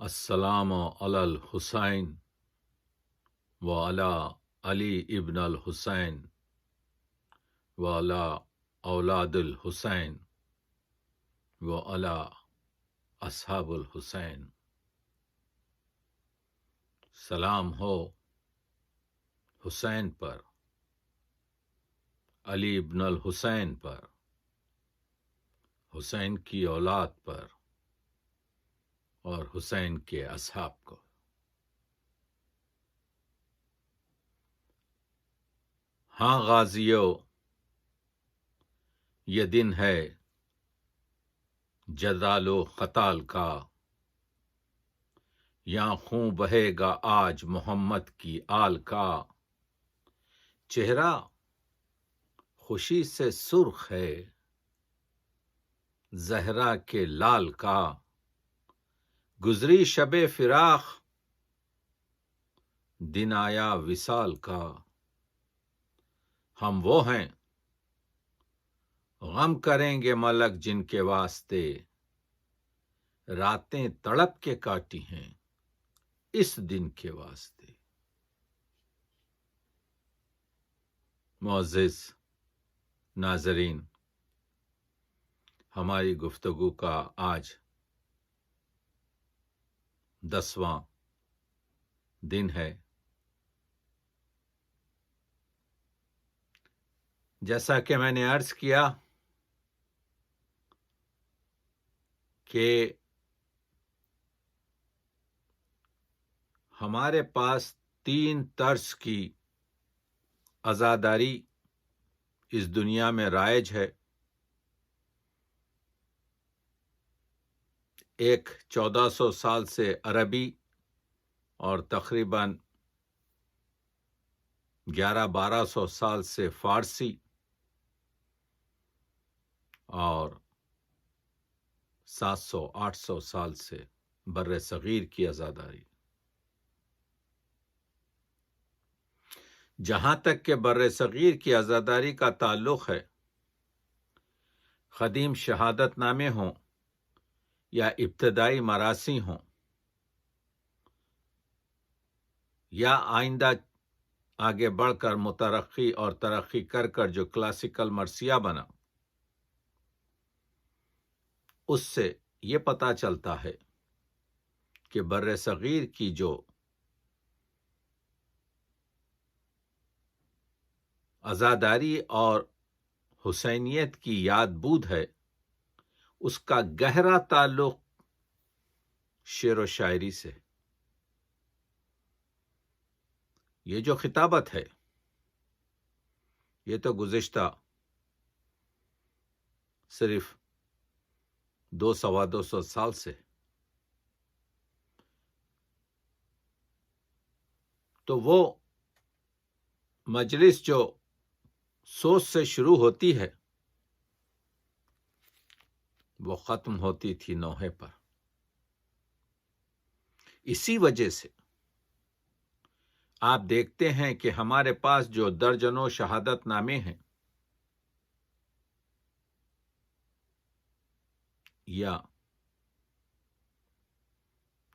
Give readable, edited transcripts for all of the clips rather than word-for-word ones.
السلام علی الحسین وعلی علی ابن الحسین وعلی اولاد الحسین وعلی اصحاب الحسین۔ سلام ہو حسین پر، علی ابن الحسین پر، حسین کی اولاد پر اور حسین کے اصحاب کو۔ ہاں غازیو، یہ دن ہے جدال و قتال کا، یہاں خون بہے گا آج محمد کی آل کا۔ چہرہ خوشی سے سرخ ہے زہرا کے لال کا، گزری شب فراق دن آیا وصال کا۔ ہم وہ ہیں غم کریں گے ملک جن کے واسطے، راتیں تڑپ کے کاٹی ہیں اس دن کے واسطے۔ معزز ناظرین، ہماری گفتگو کا آج 10واں دن ہے۔ جیسا کہ میں نے عرض کیا کہ ہمارے پاس 3 طرز کی عزاداری اس دنیا میں رائج ہے۔ ایک 1400 سال سے عربی اور تقریباً 1100-1200 سال سے فارسی اور 700-800 سال سے بر صغیر کی عزاداری۔ جہاں تک کہ بر صغیر کی عزاداری کا تعلق ہے، قدیم شہادت نامے ہوں یا ابتدائی مراثی ہوں یا آئندہ آگے بڑھ کر مترقی اور ترقی کر کر جو کلاسیکل مرثیہ بنا، اس سے یہ پتہ چلتا ہے کہ بر صغیر کی جو عزاداری اور حسینیت کی یاد بود ہے، اس کا گہرا تعلق شعر و شاعری سے۔ یہ جو خطابت ہے، یہ تو گزشتہ صرف 200-250 سال سے، تو وہ مجلس جو سوچ سے شروع ہوتی ہے وہ ختم ہوتی تھی نوحے پر۔ اسی وجہ سے آپ دیکھتے ہیں کہ ہمارے پاس جو درجنوں شہادت نامے ہیں یا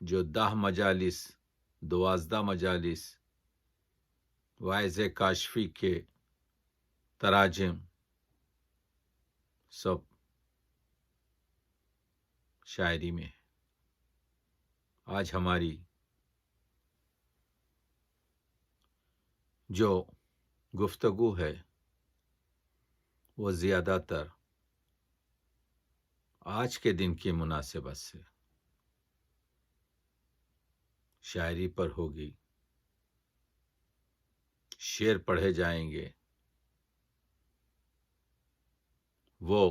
جو 10 مجالس 12 مجالس واعظ کاشفی کے تراجم سب شاعری میں ہے۔ آج ہماری جو گفتگو ہے وہ زیادہ تر آج کے دن کی مناسبت سے شاعری پر ہوگی، شعر پڑھے جائیں گے، وہ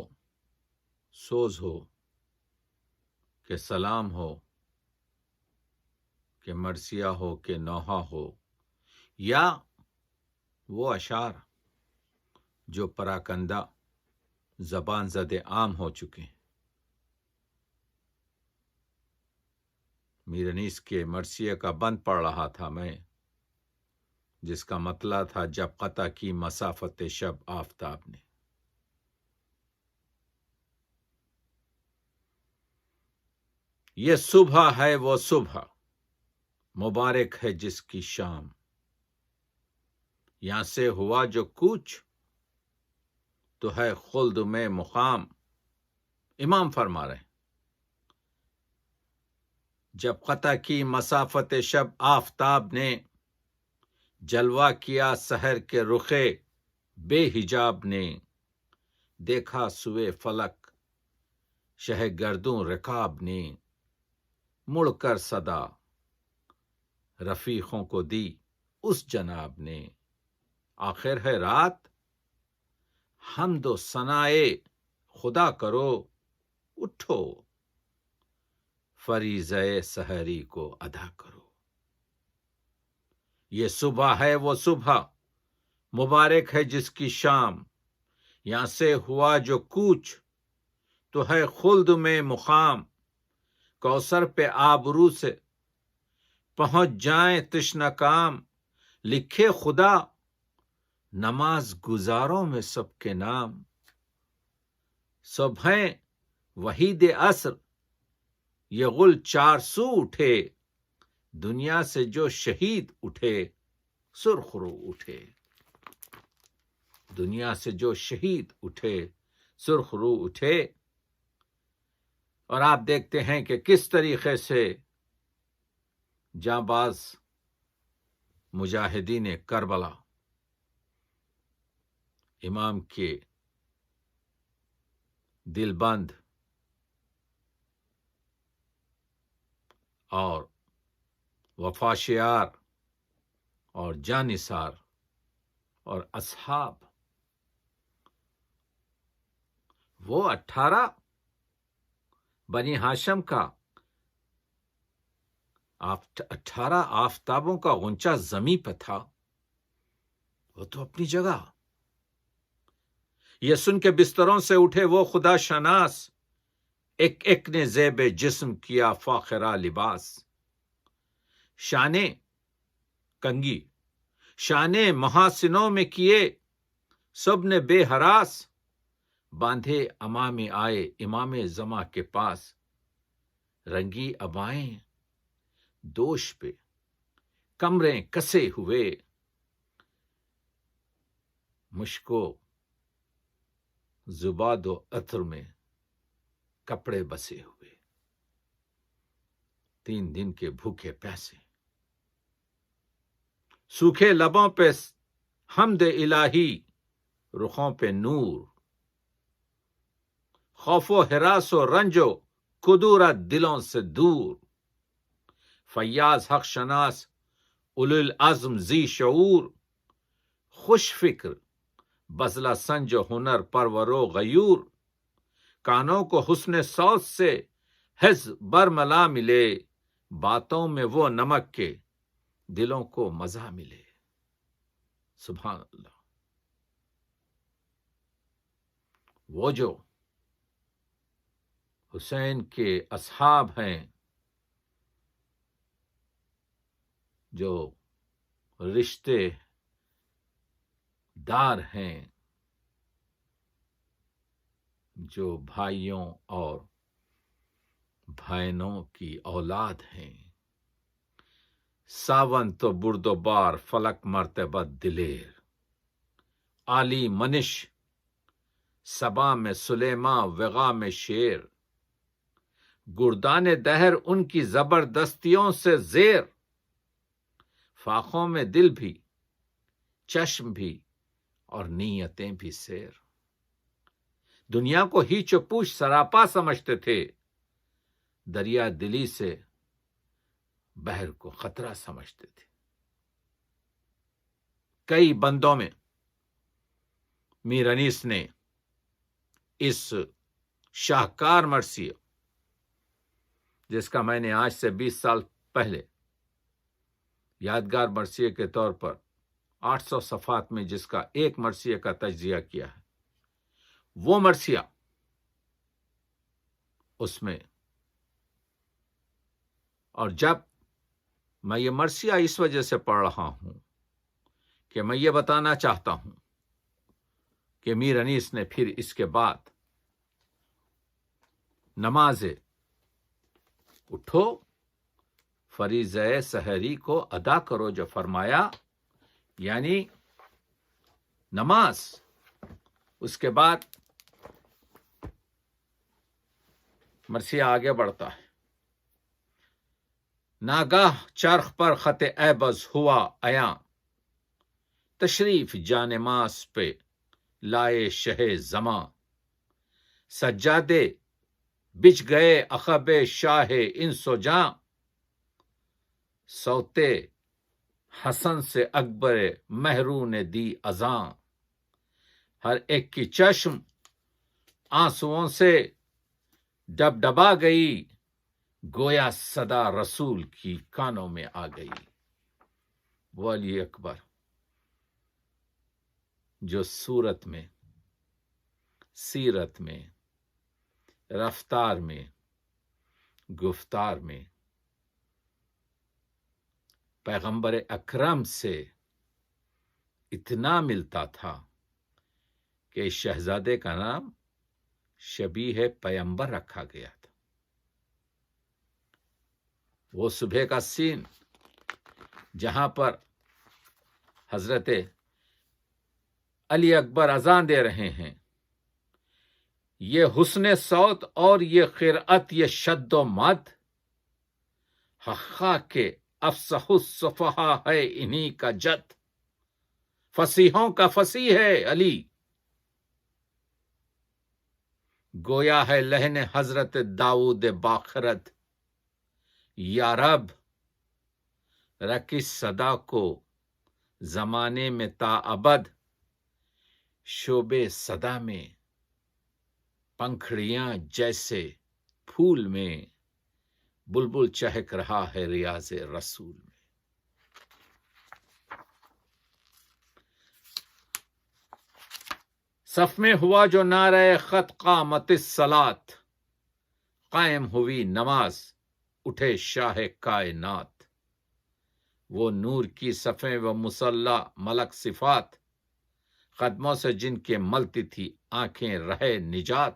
سوز ہو کہ سلام ہو کہ مرثیہ ہو کہ نوحہ ہو، یا وہ اشعار جو پراکندہ زبان زد عام ہو چکے ہیں۔ میرنیس کے مرثیے کا بند پڑھ رہا تھا میں، جس کا مطلع تھا جب قطع کی مسافت شب آفتاب نے۔ یہ صبح ہے وہ صبح، مبارک ہے جس کی شام، یہاں سے ہوا جو کوچ تو ہے خلد میں مقام۔ امام فرما رہے ہیں جب قطع کی مسافت شب آفتاب نے، جلوہ کیا سحر کے رخے بے حجاب نے، دیکھا سوئے فلک شہ گردوں رکاب نے، مڑ کر صدا رفیقوں کو دی اس جناب نے۔ آخر ہے رات، حمد و ثنائے خدا کرو، اٹھو فریضہ سحری کو ادا کرو۔ یہ صبح ہے وہ صبح، مبارک ہے جس کی شام، یہاں سے ہوا جو کوچ تو ہے خلد میں مقام۔ کوثر پہ آبرو سے پہنچ جائیں تشنہ کام، لکھے خدا نماز گزاروں میں سب کے نام۔ صبح وحید عصر یہ غل 400 اٹھے، دنیا سے جو شہید اٹھے سرخ رو اٹھے۔ دنیا سے جو شہید اٹھے سرخ رو اٹھے۔ اور آپ دیکھتے ہیں کہ کس طریقے سے جانباز مجاہدین کربلا امام کے دل بند اور وفاشیار اور جانثار اور اصحاب، وہ 18 بنی ہاشم کا 18 آفتابوں کا غنچہ زمیں پہ تھا، وہ تو اپنی جگہ۔ یہ سن کے بستروں سے اٹھے وہ خدا شناس، ایک ایک نے زیب جسم کیا فاخرہ لباس۔ شانے کنگی شانے محاسنوں میں کیے سب نے بے ہراس، باندھے امامی آئے امام زماں کے پاس، رنگی ابائیں دوش پہ کمریں کسے ہوئے، مشکو زباد و عطر میں کپڑے بسے ہوئے، 3 دن کے بھوکے پیاسے، سوکھے لبوں پہ حمد الہی، رخوں پہ نور، خوف و ہراس و رنج و کدورت دلوں سے دور، فیاض حق شناس اولو العزم ذی شعور، خوش فکر بزلہ سنج و ہنر پرور و غیور، کانوں کو حسن صوت سے حز برملا ملے، باتوں میں وہ نمک کے دلوں کو مزہ ملے۔ سبحان اللہ۔ وہ جو حسین کے اصحاب ہیں، جو رشتے دار ہیں، جو بھائیوں اور بہنوں کی اولاد ہیں، ساون تو برد و بار فلک مرتبہ دلیر، عالی منش صبا میں سلیماں وغا میں شیر، گردان دہر ان کی زبردستیوں سے زیر، فاخوں میں دل بھی چشم بھی اور نیتیں بھی سیر، دنیا کو ہیچ و پوچھ سراپا سمجھتے تھے، دریا دلی سے بحر کو خطرہ سمجھتے تھے۔ کئی بندوں میں میر انیس نے اس شاہکار مرثیہ، جس کا میں نے آج سے 20 سال پہلے یادگار مرثیے کے طور پر 800 صفحات میں جس کا ایک مرثیے کا تجزیہ کیا ہے، وہ مرثیہ اس میں، اور جب میں یہ مرثیہ اس وجہ سے پڑھ رہا ہوں کہ میں یہ بتانا چاہتا ہوں کہ میر انیس نے پھر اس کے بعد نماز اٹھو، فریضہ سحری کو ادا کرو جو فرمایا، یعنی نماز۔ اس کے بعد مرثیہ آگے بڑھتا ہے، ناگاہ چرخ پر خط ایبز ہوا عیاں، تشریف جانماز پہ لائے شہ زماں، سجادے بچ گئے عقب شاہ انس و جاں، سوتے حسن سے اکبر مہرو نے دی اذاں، ہر ایک کی چشم آنسوؤں سے ڈبڈبا گئی، گویا صدا رسول کی کانوں میں آ گئی۔ وہ علی اکبر جو صورت میں، سیرت میں، رفتار میں، گفتار میں پیغمبر اکرم سے اتنا ملتا تھا کہ شہزادے کا نام شبیہ پیمبر رکھا گیا تھا۔ وہ صبح کا سین جہاں پر حضرت علی اکبر اذان دے رہے ہیں، یہ حسن صوت اور یہ قرأت، یہ شد و مد، حقا کے افصح الصفحاء ہے انہی کا جد، فصیحوں کا فصیح ہے علی، گویا ہے لہن حضرت داؤد باخرد، یا رب رکھ اس صدا کو زمانے میں تا ابد، شعبے صدا میں پنکھڑیاں جیسے پھول میں، بلبل چہک رہا ہے ریاض رسول میں۔ صف میں ہوا جو نعرہ خط قامت الصلاۃ، قائم ہوئی نماز اٹھے شاہ کائنات، وہ نور کی صفیں و مصلح ملک صفات، قدموں سے جن کے ملتی تھی آنکھیں رہے نجات،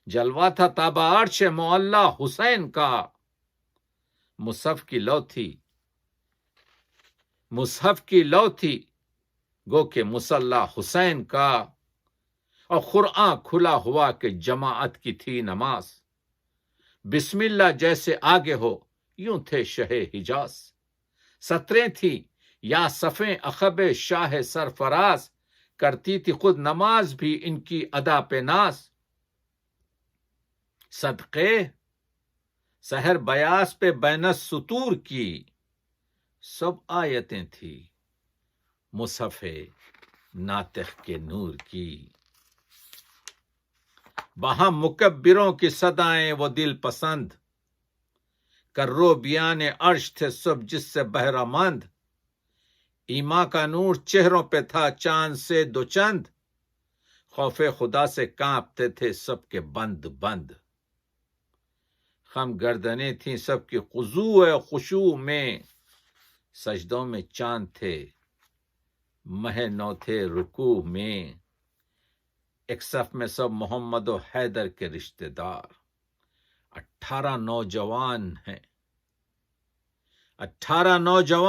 جلوہ تھا تابہ عرش معلی حسین کا، مصحف کی لو تھی گو کہ مصلی حسین کا، اور قرآن کھلا ہوا کہ جماعت کی تھی نماز، بسم اللہ جیسے آگے ہو یوں تھے شہ حجاز، سطریں تھی یا صفیں عقب شاہ سرفراز، کرتی تھی خود نماز بھی ان کی ادا پہ ناز، صدقے سحر بیاس پہ بین السطور کی، سب آیتیں تھی مصحف ناطق کے نور کی، وہاں مکبروں کی صدائیں وہ دل پسند، کرو بیان عرش تھے سب جس سے بہرہ مند، ایما کا نور چہروں پہ تھا چاند سے دو چند، خوف خدا سے کانپتے تھے سب کے بند بند، خم گردنیں تھیں سب کی خضوع خشوع میں، سجدوں میں چاند تھے مہ نو تھے رکوع میں، ایک صف میں سب محمد و حیدر کے رشتہ دار، 18 نوجوان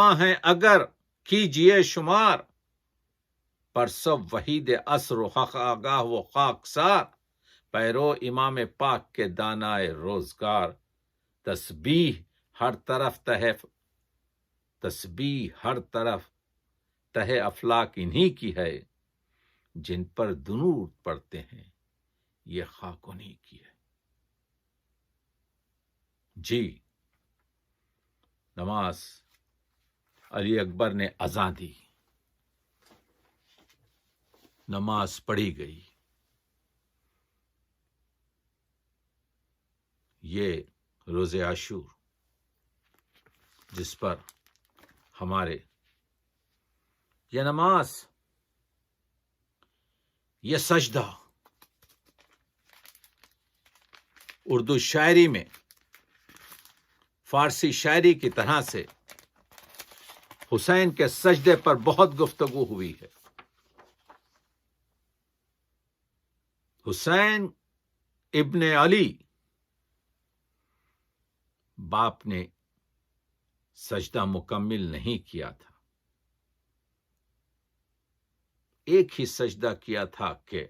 ہیں اگر کیجئے شمار، پر سب وحید عصر و حق آگاہ و خاکسار، پیرو امام پاک کے دانائے روزگار، تسبیح ہر طرف تہ افلاک انہی کی ہے، جن پر درود پڑھتے ہیں یہ خاک انہی کی ہے۔ جی، نماز علی اکبر نے اذان دی، نماز پڑھی گئی، یہ روز عاشور جس پر ہمارے یہ نماز، یہ سجدہ اردو شاعری میں فارسی شاعری کی طرح سے حسین کے سجدے پر بہت گفتگو ہوئی ہے۔ حسین ابن علی باپ نے سجدہ مکمل نہیں کیا تھا، ایک ہی سجدہ کیا تھا کہ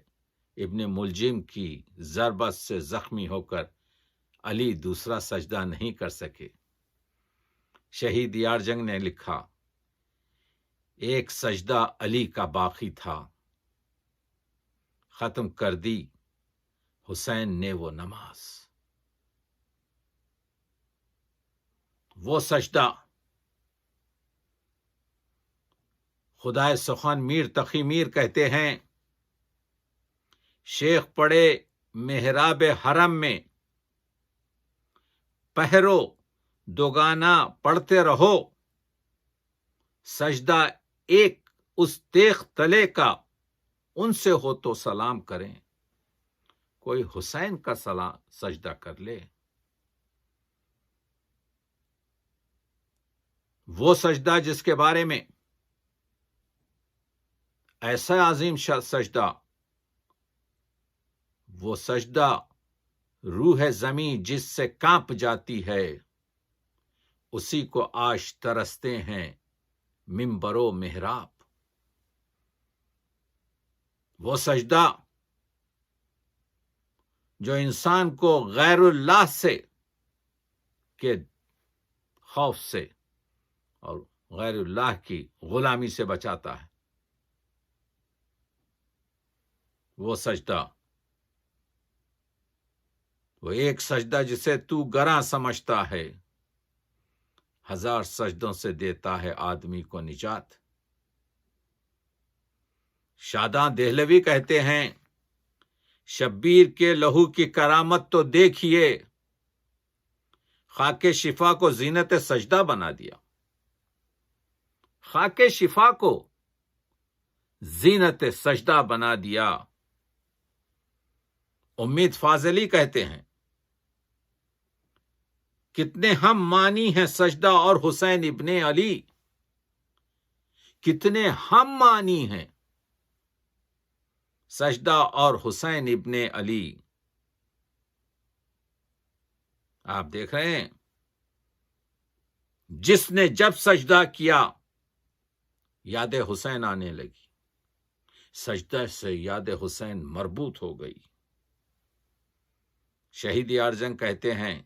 ابن ملجم کی ضربت سے زخمی ہو کر علی دوسرا سجدہ نہیں کر سکے۔ شہید یار جنگ نے لکھا، ایک سجدہ علی کا باقی تھا، ختم کر دی حسین نے وہ نماز۔ وہ سجدہ خدائے سخن میر تقی میر کہتے ہیں، شیخ پڑے محراب حرم میں، پہرو دوگانا پڑھتے رہو، سجدہ ایک اس تیغ تلے کا، ان سے ہو تو سلام کریں، کوئی حسین کا سجدہ کر لے۔ وہ سجدہ جس کے بارے میں ایسا عظیم سجدہ، وہ سجدہ روح زمین جس سے کانپ جاتی ہے، اسی کو آج ترستے ہیں منبر و محراب۔ وہ سجدہ جو انسان کو غیر اللہ سے کے خوف سے اور غیر اللہ کی غلامی سے بچاتا ہے، وہ سجدہ، وہ ایک سجدہ جسے تو گراں سمجھتا ہے، ہزار سجدوں سے دیتا ہے آدمی کو نجات۔ شاداں دہلوی کہتے ہیں، شبیر کے لہو کی کرامت تو دیکھیے، خاک شفا کو زینت سجدہ بنا دیا۔ خاک شفا کو زینت سجدہ بنا دیا۔ امید فاضلی کہتے ہیں، کتنے ہم مانی ہیں سجدہ اور حسین ابن علی، کتنے ہم مانی ہیں سجدہ اور حسین ابن علی۔ آپ دیکھ رہے ہیں، جس نے جب سجدہ کیا یاد حسین آنے لگی، سجدہ سے یاد حسین مربوط ہو گئی۔ شہید یار جنگ کہتے ہیں،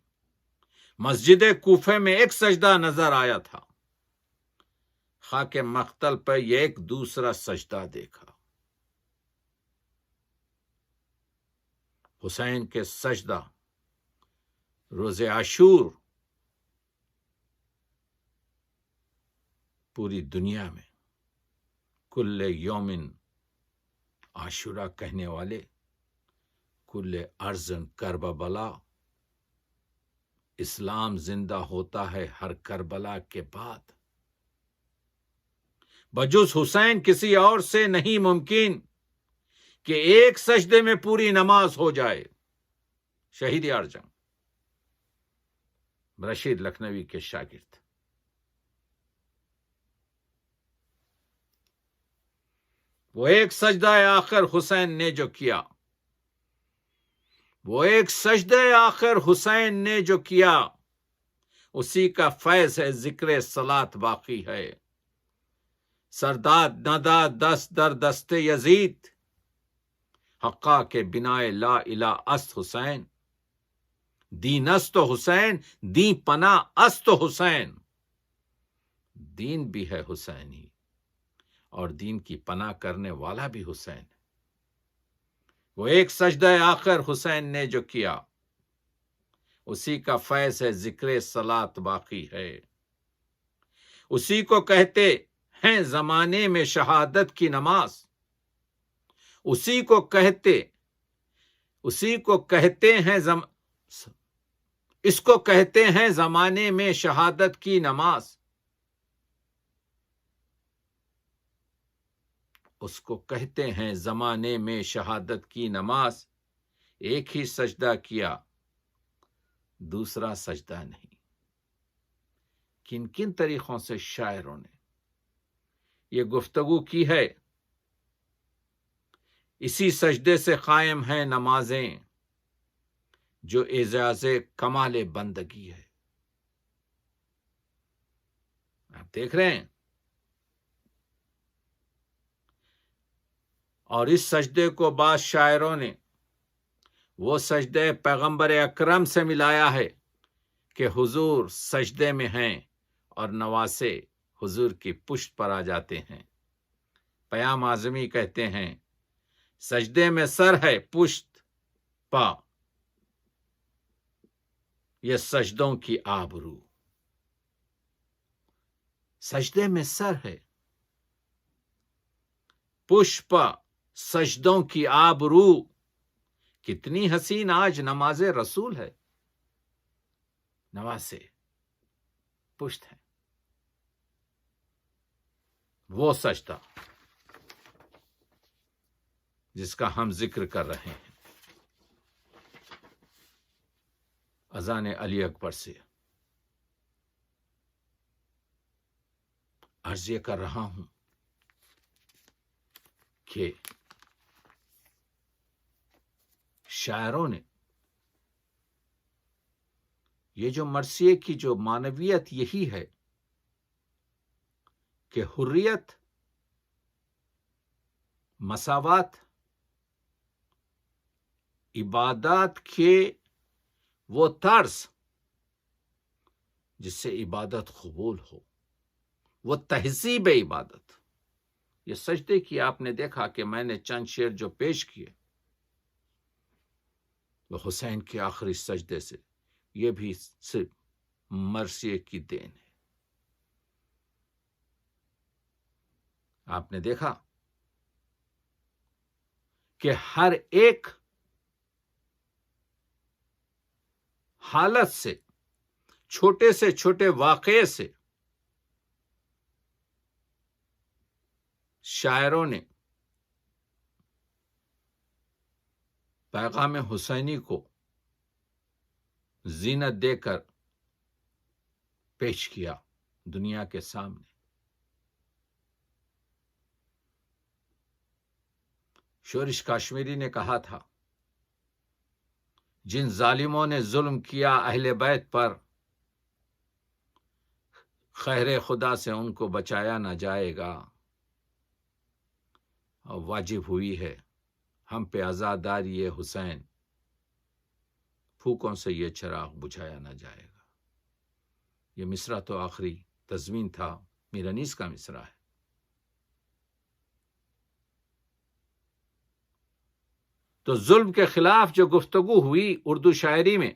مسجد کوفے میں ایک سجدہ نظر آیا تھا، خاک مقتل پر یہ ایک دوسرا سجدہ دیکھا۔ حسین کے سجدہ روز عاشور پوری دنیا میں کل یومن عاشورہ کہنے والے، کل ارزن کربلا، اسلام زندہ ہوتا ہے ہر کربلا کے بعد۔ بجز حسین کسی اور سے نہیں ممکن کہ ایک سجدے میں پوری نماز ہو جائے۔ شہید یار جنگ رشید لکھنوی کے شاگرد۔ وہ ایک سجدہ آخر حسین نے جو کیا، وہ ایک سجدہ آخر حسین نے جو کیا، اسی کا فیض ہے ذکر صلات باقی ہے۔ سرداد ندا دست در دست یزید، حقا کے بنا لا الہ است حسین، دین است حسین، دین پناہ است حسین۔ دین بھی ہے حسینی اور دین کی پناہ کرنے والا بھی حسین۔ وہ ایک سجدہ آخر حسین نے جو کیا، اسی کا فیض ہے ذکر صلات باقی ہے۔ اسی کو کہتے ہیں زمانے میں شہادت کی نماز، اسی کو کہتے ہیں اس کو کہتے ہیں زمانے میں شہادت کی نماز، اس کو کہتے ہیں زمانے میں شہادت کی نماز۔ ایک ہی سجدہ کیا، دوسرا سجدہ نہیں۔ کن کن طریقوں سے شاعروں نے یہ گفتگو کی ہے۔ اسی سجدے سے قائم ہیں نمازیں، جو اعزاز کمال بندگی ہے۔ آپ دیکھ رہے ہیں. اور اس سجدے کو بعض شاعروں نے وہ سجدے پیغمبر اکرم سے ملایا ہے کہ حضور سجدے میں ہیں اور نواسے حضور کی پشت پر آ جاتے ہیں. پیام اعظمی کہتے ہیں سجدے میں سر ہے پشت پا، یہ سجدوں کی آبرو. سجدے میں سر ہے پشت پا، سجدوں کی آبرو. کتنی حسین آج نماز رسول ہے. نواسے پشت ہے. وہ سجدہ جس کا ہم ذکر کر رہے ہیں اذان علی اکبر سے. عرض یہ کر رہا ہوں کہ شاعروں نے یہ جو مرثیے کی جو معنویت یہی ہے کہ حریت، مساوات، عبادات کے وہ طرز جس سے عبادت قبول ہو، وہ تہذیب عبادت. یہ سجدے کی آپ نے دیکھا کہ میں نے چند شعر جو پیش کیے وہ حسین کے آخری سجدے سے، یہ بھی صرف مرثیے کی دین ہے. آپ نے دیکھا کہ ہر ایک حالت سے، چھوٹے سے چھوٹے واقعے سے شاعروں نے پیغام حسینی کو زینت دے کر پیش کیا دنیا کے سامنے. شورش کاشمیری نے کہا تھا جن ظالموں نے ظلم کیا اہل بیت پر، خیر خدا سے ان کو بچایا نہ جائے گا. اور واجب ہوئی ہے ہم پہ عزاداری حسین، پھوکوں سے یہ چراغ بجھایا نہ جائے گا. یہ مصرع تو آخری تضمین تھا، میر انیس کا مصرع ہے. تو ظلم کے خلاف جو گفتگو ہوئی اردو شاعری میں،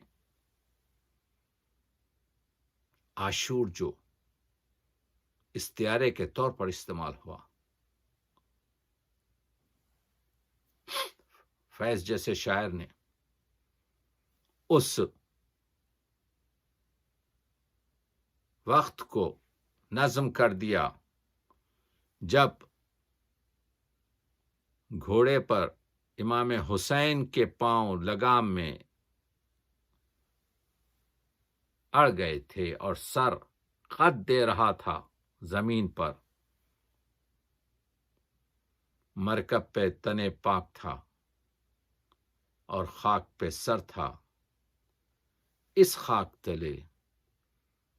عاشور جو استعارے کے طور پر استعمال ہوا، فیض جیسے شاعر نے اس وقت کو نظم کر دیا جب گھوڑے پر امام حسین کے پاؤں لگام میں اڑ گئے تھے اور سر قد دے رہا تھا زمین پر. مرکب پہ تنے پاک تھا اور خاک پہ سر تھا، اس خاک تلے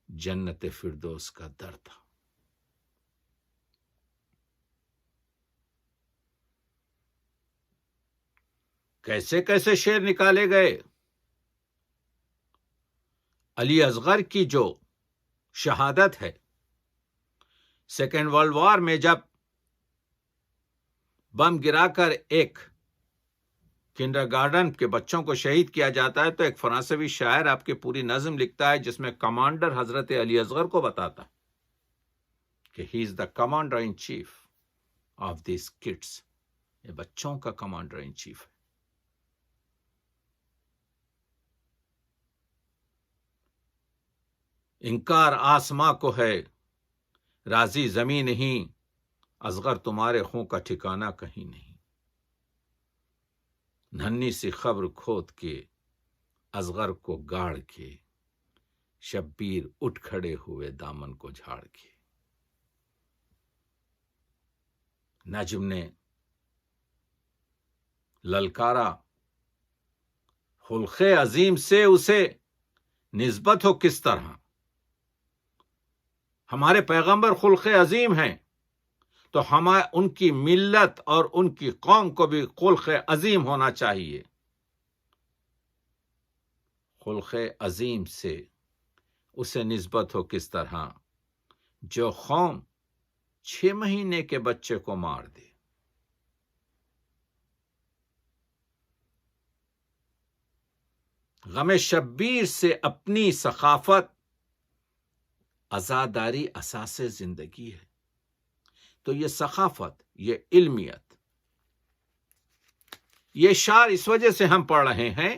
جنت فردوس کا در تھا. کیسے کیسے شعر نکالے گئے. علی اصغر کی جو شہادت ہے سیکنڈ ورلڈ وار میں، جب بم گرا کر ایک کنڈر گارڈن کے بچوں کو شہید کیا جاتا ہے، تو ایک فرانسوی شاعر آپ کی پوری نظم لکھتا ہے جس میں کمانڈر حضرت علی اصغر کو بتاتا کہ he is the commander in chief of these kids. یہ بچوں کا کمانڈر ان چیف ہے. انکار آسماں کو ہے راضی زمین نہیں، اصغر تمہارے خوں کا ٹھکانہ کہیں نہیں. ننھی سی خبر کھود کے اصغر کو گاڑ کے، شبیر اٹھ کھڑے ہوئے دامن کو جھاڑ کے. نجم نے للکارا خلق عظیم سے، اسے نسبت ہو کس طرح. ہمارے پیغمبر خلق عظیم ہیں، تو ہمیں ان کی ملت اور ان کی قوم کو بھی خلق عظیم ہونا چاہیے۔ خلق عظیم سے اسے نسبت ہو کس طرح؟ جو قوم 6 مہینے کے بچے کو مار دے۔ غم شبیر سے اپنی ثقافت، عزاداری اساس زندگی ہے۔ تو یہ ثقافت، یہ علمیت، یہ شعر اس وجہ سے ہم پڑھ رہے ہیں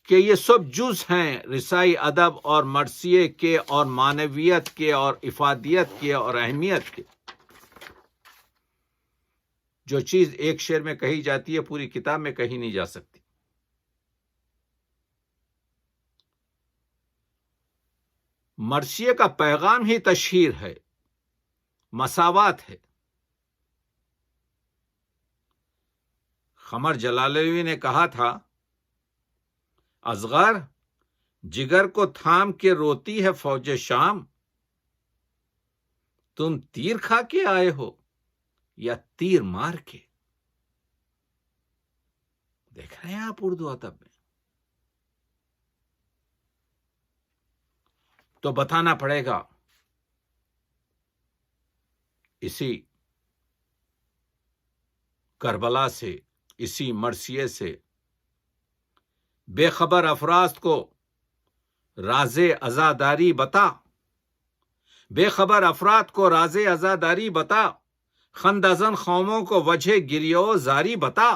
کہ یہ سب جز ہیں رسائی ادب اور مرثیے کے اور معنویت کے اور افادیت کے اور اہمیت کے۔ جو چیز ایک شعر میں کہی جاتی ہے پوری کتاب میں کہی نہیں جا سکتی۔ مرثیے کا پیغام ہی تشہیر ہے، مساوات ہے۔ قمر جلالی نے کہا تھا، اصغر جگر کو تھام کے روتی ہے فوج شام، تم تیر کھا کے آئے ہو یا تیر مار کے؟ دیکھ رہے ہیں آپ اردو ادب میں؟ تو بتانا پڑے گا اسی کربلا سے، اسی مرثیے سے بے خبر افراد کو راز عزاداری بتا، بے خبر افراد کو راز عزاداری بتا، خندزن قوموں کو وجہ گریو زاری بتا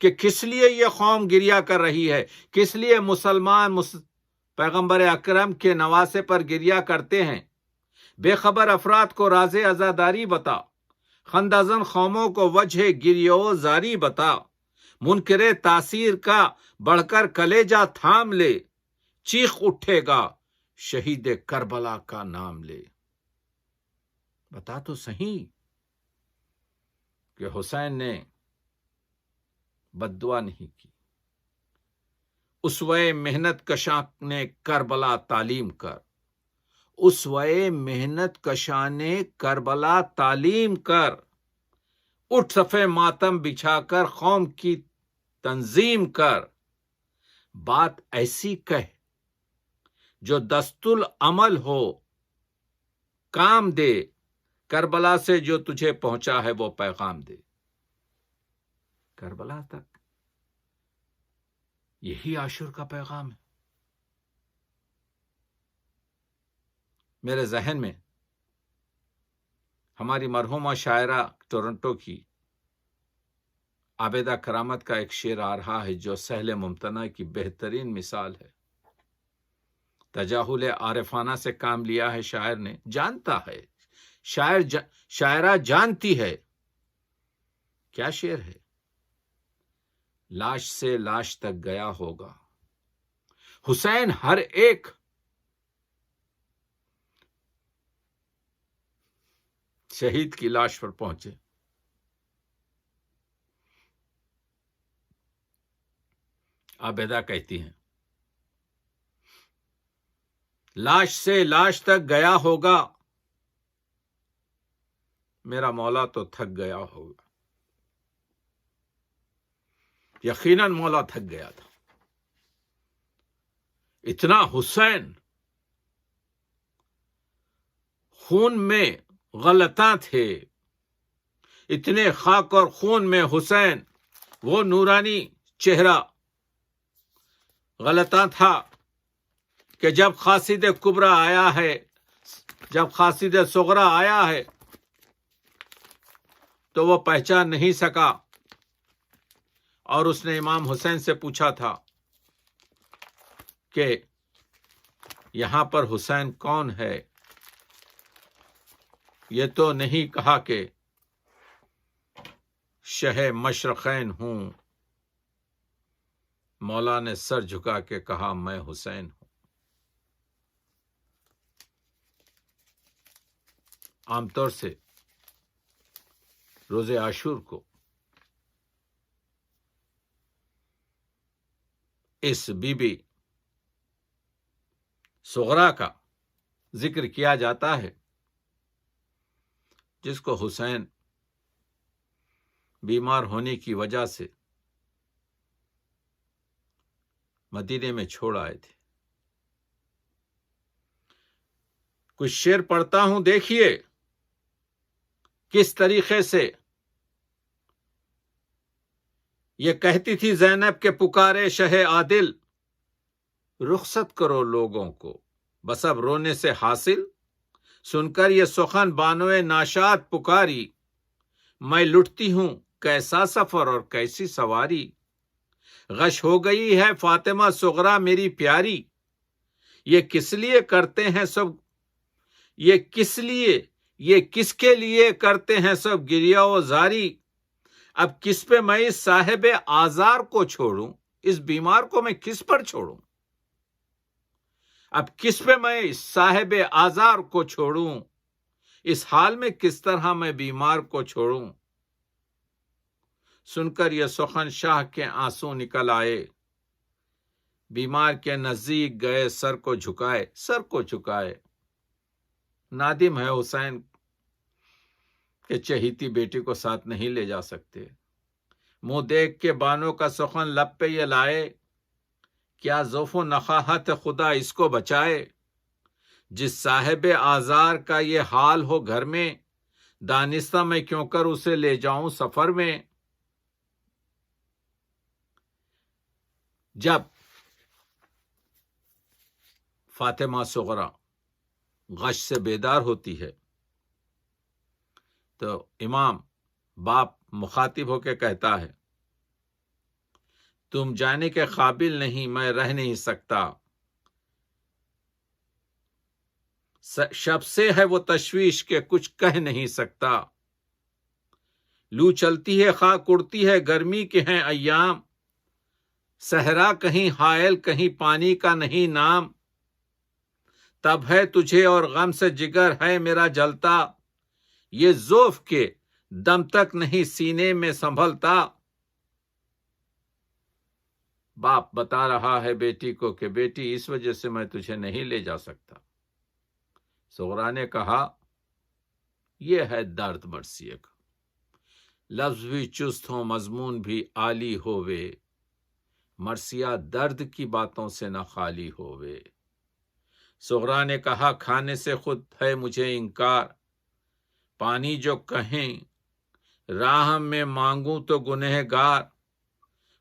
کہ کس لیے یہ قوم گریا کر رہی ہے، کس لیے مسلمان پیغمبر اکرم کے نواسے پر گریا کرتے ہیں۔ بے خبر افراد کو راز عزاداری بتا، خندزن قوموں کو وجہ گریو زاری بتا، منکر تاثیر کا بڑھ کر کلیجہ تھام لے، چیخ اٹھے گا شہید کربلا کا نام لے۔ بتا تو صحیح کہ حسین نے بد دعا نہیں کی۔ اسوہ محنت کشاں نے کربلا تعلیم کر، اسوہ محنت کشاں نے کربلا تعلیم کر، اٹھ صفے ماتم بچھا کر قوم کی تنظیم کر، بات ایسی کہہ جو دست العمل ہو، کام دے، کربلا سے جو تجھے پہنچا ہے وہ پیغام دے۔ کربلا تک یہی عاشور کا پیغام ہے۔ میرے ذہن میں ہماری مرحومہ شاعرہ ٹورنٹو کی عابدہ کرامت کا ایک شعر آ رہا ہے جو سہل ممتنع کی بہترین مثال ہے۔ تجاہل عارفانہ سے کام لیا ہے شاعر نے، جانتا ہے، شاعرہ جانتی ہے۔ کیا شعر ہے؟ لاش سے لاش تک گیا ہوگا حسین، ہر ایک شہید کی لاش پر پہنچے۔ عابدہ کہتی ہیں، لاش سے لاش تک گیا ہوگا، میرا مولا تو تھک گیا ہوگا۔ یقیناً مولا تھک گیا تھا، اتنا حسین خون میں غلطاں تھے، اتنے خاک اور خون میں حسین وہ نورانی چہرہ غلطاں تھا کہ جب قاصد کبریٰ آیا ہے، جب قاصد صغریٰ آیا ہے تو وہ پہچان نہیں سکا، اور اس نے امام حسین سے پوچھا تھا کہ یہاں پر حسین کون ہے؟ یہ تو نہیں کہا کہ شہ مشرقین ہوں۔ مولا نے سر جھکا کے کہا میں حسین ہوں۔ عام طور سے روز عاشور کو اس بی بی صغریٰ کا ذکر کیا جاتا ہے جس کو حسین بیمار ہونے کی وجہ سے مدینے میں چھوڑ آئے تھے۔ کچھ شعر پڑھتا ہوں، دیکھیے کس طریقے سے یہ کہتی تھی زینب کے پکارے شہ عادل، رخصت کرو لوگوں کو بس اب رونے سے حاصل، سن کر یہ سخن بانوئے ناشاد پکاری، میں لٹتی ہوں کیسا سفر اور کیسی سواری، غش ہو گئی ہے فاطمہ صغرا میری پیاری، یہ کس لیے کرتے ہیں سب، یہ کس کے لیے کرتے ہیں سب گریہ و زاری، اب کس پہ میں اس صاحب آزار کو چھوڑوں، اس بیمار کو میں کس پر چھوڑوں، اب کس پہ میں اس صاحب آزار کو چھوڑوں، اس حال میں کس طرح میں بیمار کو چھوڑوں، سن کر یہ سخن شاہ کے آنسو نکل آئے، بیمار کے نزدیک گئے سر کو جھکائے، نادم ہے حسین کہ چہیتی بیٹی کو ساتھ نہیں لے جا سکتے، منہ دیکھ کے بانوں کا سخن لب پہ یہ لائے، کیا ضعف و نخاہت خدا اس کو بچائے، جس صاحب آزار کا یہ حال ہو گھر میں، دانستہ میں کیوں کر اسے لے جاؤں سفر میں، جب فاطمہ صغرا غش سے بیدار ہوتی ہے تو امام باپ مخاطب ہو کے کہتا ہے، تم جانے کے قابل نہیں، میں رہ نہیں سکتا، شب سے ہے وہ تشویش کے کچھ کہہ نہیں سکتا، لو چلتی ہے خاک اڑتی ہے گرمی کے ہیں ایام، صحرا کہیں حائل کہیں پانی کا نہیں نام، تب ہے تجھے اور غم سے جگر ہے میرا جلتا، یہ ذوف کے دم تک نہیں سینے میں سنبھلتا، باپ بتا رہا ہے بیٹی کو کہ بیٹی اس وجہ سے میں تجھے نہیں لے جا سکتا، صغرا نے کہا یہ ہے درد مرثیے کا، لفظ بھی چست ہو مضمون بھی عالی ہووے، مرثیہ درد کی باتوں سے نہ خالی ہووے، صغرا نے کہا کھانے سے خود ہے مجھے انکار، پانی جو کہیں راہ میں مانگوں تو گنہگار،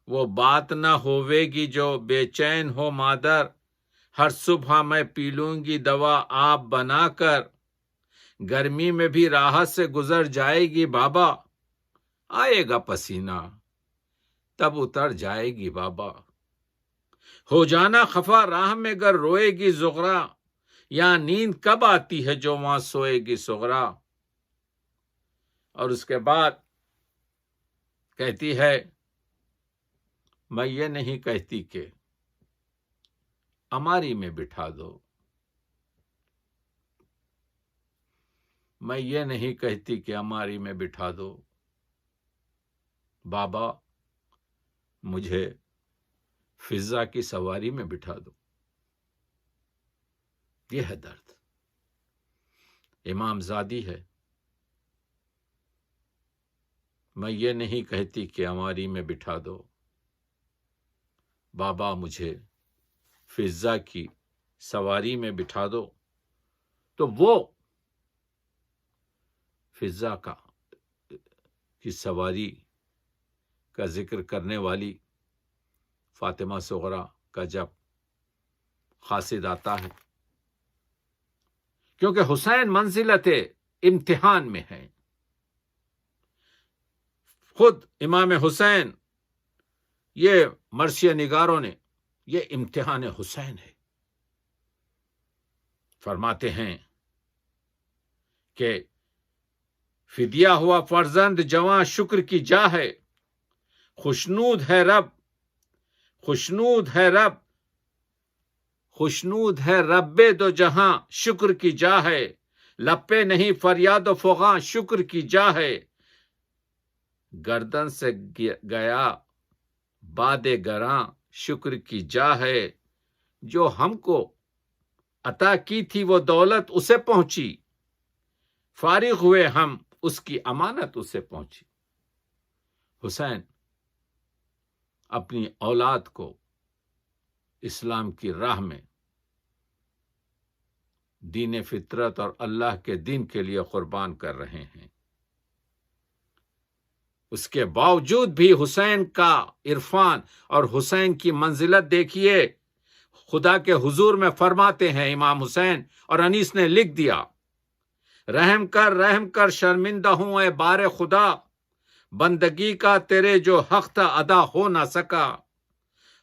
وہ بات نہ ہووے گی جو بے چین ہو مادر، ہر صبح میں پی لوں گی دوا آپ بنا کر، گرمی میں بھی راحت سے گزر جائے گی بابا، آئے گا پسینہ تب اتر جائے گی بابا، ہو جانا خفا راہ میں گر روئے گی زغرا، یا نیند کب آتی ہے جو وہاں سوئے گی صغرا، اور اس کے بعد کہتی ہے میں یہ نہیں کہتی کہ اماری میں بٹھا دو، میں یہ نہیں کہتی کہ اماری میں بٹھا دو، بابا مجھے فضا کی سواری میں بٹھا دو، یہ ہے درد، امام زادی ہے، میں یہ نہیں کہتی کہ اماری میں بٹھا دو، بابا مجھے فضا کی سواری میں بٹھا دو، تو وہ فضا کی سواری کا ذکر کرنے والی فاطمہ صغرا کا جب قاصد آتا ہے، کیونکہ حسین منزلت امتحان میں ہے، خود امام حسین یہ مرثیہ نگاروں نے یہ امتحان حسین ہے فرماتے ہیں کہ فدیہ ہوا فرزند جواں شکر کی جا ہے، خوشنود ہے رب دو جہاں شکر کی جا ہے، لپے نہیں فریاد و فغاں شکر کی جا ہے، گردن سے گیا باد گراں شکر کی جا ہے، جو ہم کو عطا کی تھی وہ دولت اسے پہنچی، فارغ ہوئے ہم اس کی امانت اسے پہنچی۔ حسین اپنی اولاد کو اسلام کی راہ میں دین فطرت اور اللہ کے دین کے لیے قربان کر رہے ہیں۔ اس کے باوجود بھی حسین کا عرفان اور حسین کی منزلت دیکھیے۔ خدا کے حضور میں فرماتے ہیں امام حسین، اور انیس نے لکھ دیا، رحم کر شرمندہ ہوں اے بار خدا، بندگی کا تیرے جو حق تھا ادا ہو نہ سکا،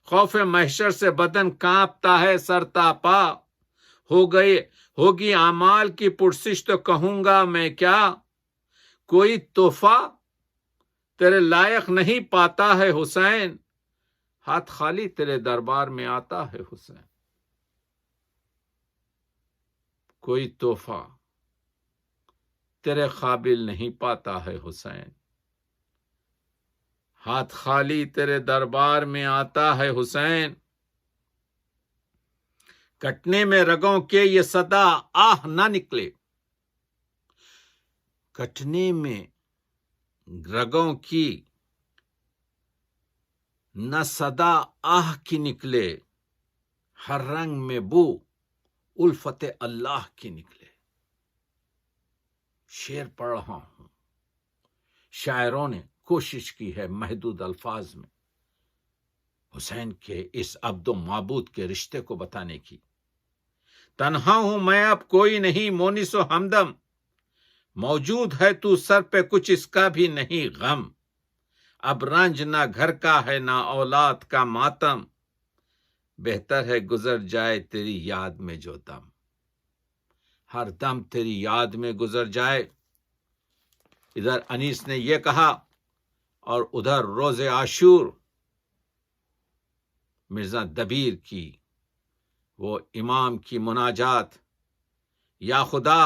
خوف محشر سے بدن کانپتا ہے سرتا پا، ہوگی اعمال کی پرسش تو کہوں گا میں کیا، کوئی تحفہ تیرے لائق نہیں پاتا ہے حسین، ہاتھ خالی تیرے دربار میں آتا ہے حسین، کوئی تحفہ تیرے قابل نہیں پاتا ہے حسین، ہاتھ خالی تیرے دربار میں آتا ہے حسین۔ کٹنے میں رگوں کے یہ صدا آہ نہ نکلے، کٹنے میں رگوں کی نہ صدا آہ کی نکلے، ہر رنگ میں بو الفت اللہ کی نکلے۔ شعر پڑھ رہا ہوں، شاعروں نے کوشش کی ہے محدود الفاظ میں حسین کے اس عبد و معبود کے رشتے کو بتانے کی۔ تنہا ہوں میں اب کوئی نہیں مونس و ہمدم، موجود ہے تو سر پہ کچھ اس کا بھی نہیں غم، اب رنج نہ گھر کا ہے نہ اولاد کا ماتم، بہتر ہے گزر جائے تیری یاد میں جو دم، ہر دم تیری یاد میں گزر جائے۔ ادھر انیس نے یہ کہا اور ادھر روز عاشور مرزا دبیر کی وہ امام کی مناجات، یا خدا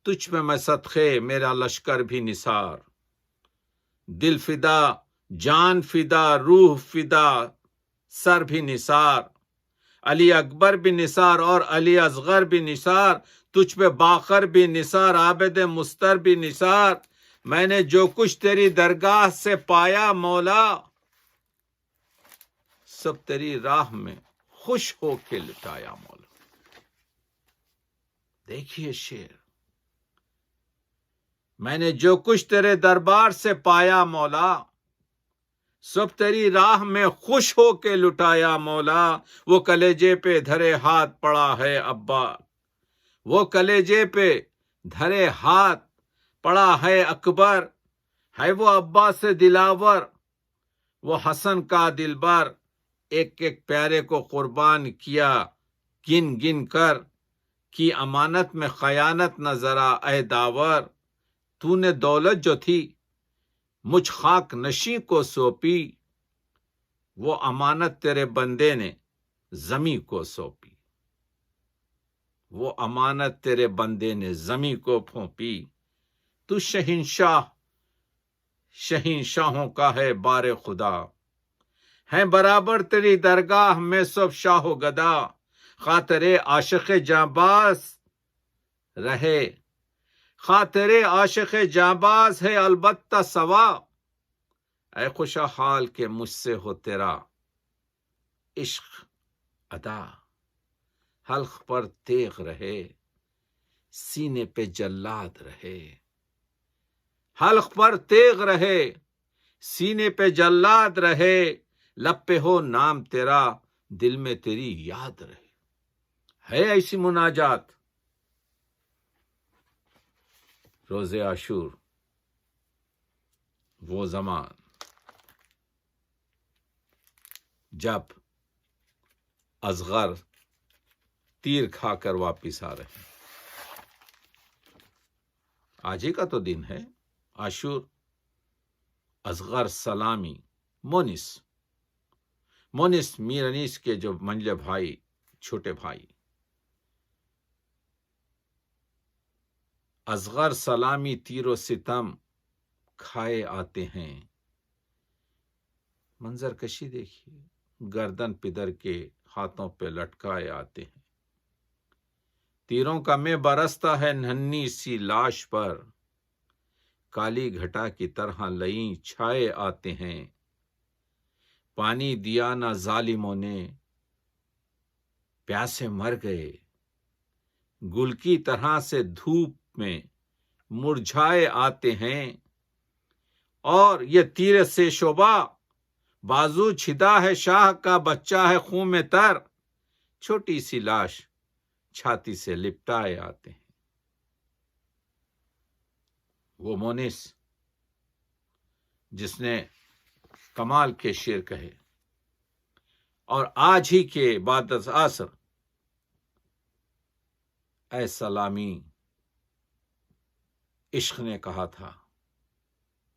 تجھ پہ میں صدقے میرا لشکر بھی نثار، دل فدا جان فدا روح فدا سر بھی نثار، علی اکبر بھی نثار اور علی اصغر بھی نثار، تجھ پہ باقر بھی نثار عابد مستر بھی نثار، میں نے جو کچھ تیری درگاہ سے پایا مولا، سب تیری راہ میں خوش ہو کے لٹایا مولا۔ دیکھیے شعر، میں نے جو کچھ تیرے دربار سے پایا مولا، سب تیری راہ میں خوش ہو کے لٹایا مولا، وہ کلیجے پہ دھرے ہاتھ پڑا ہے ابا، وہ کلیجے پہ دھرے ہاتھ پڑا ہے اکبر، ہے وہ ابا سے دلاور، وہ حسن کا دلبر، ایک ایک پیارے کو قربان کیا گن گن کر، کی امانت میں خیانت نہ ذرا اے داور، تو نے دولت جو تھی مجھ خاک نشیں کو سونپی، وہ امانت تیرے بندے نے زمیں کو سونپی، وہ امانت تیرے بندے نے زمیں کو پھونپی، تو شہنشاہوں کا ہے بار خدا، ہیں برابر تیری درگاہ میں سب شاہ و گدا، خاطر عاشق جانباز رہے، خاطر عاشق جانباز ہے البتہ سوا، اے خوشا حال کہ مجھ سے ہو تیرا عشق ادا، حلق پر تیغ رہے سینے پہ جلاد رہے، حلق پر تیغ رہے سینے پہ جلاد رہے، لب پہ ہو نام تیرا دل میں تیری یاد رہے۔ ہے ایسی مناجات روز عاشور، وہ زمان جب اصغر تیر کھا کر واپس آ رہے ہیں۔ آج ہی کا تو دن ہے عاشور۔ اصغر سلامی مونس میر انیس کے جو منجلے بھائی، چھوٹے بھائی، اصغر سلامی تیر و ستم کھائے آتے ہیں، منظر کشی دیکھیے، گردن پدر کے ہاتھوں پہ لٹکائے آتے ہیں، تیروں کا میں برستا ہے ننھی سی لاش پر، کالی گھٹا کی طرح لئیں چھائے آتے ہیں، پانی دیا نہ ظالموں نے، پیاسے مر گئے، گل کی طرح سے دھوپ میں مرجھائے آتے ہیں، اور یہ تیر سے شعبہ بازو چھدا ہے، شاہ کا بچہ ہے خون میں تر، چھوٹی سی لاش چھاتی سے لپٹائے آتے ہیں۔ وہ مونس جس نے کمال کے شعر کہے، اور آج ہی کے بعد از عصر اے سلامی عشق نے کہا تھا،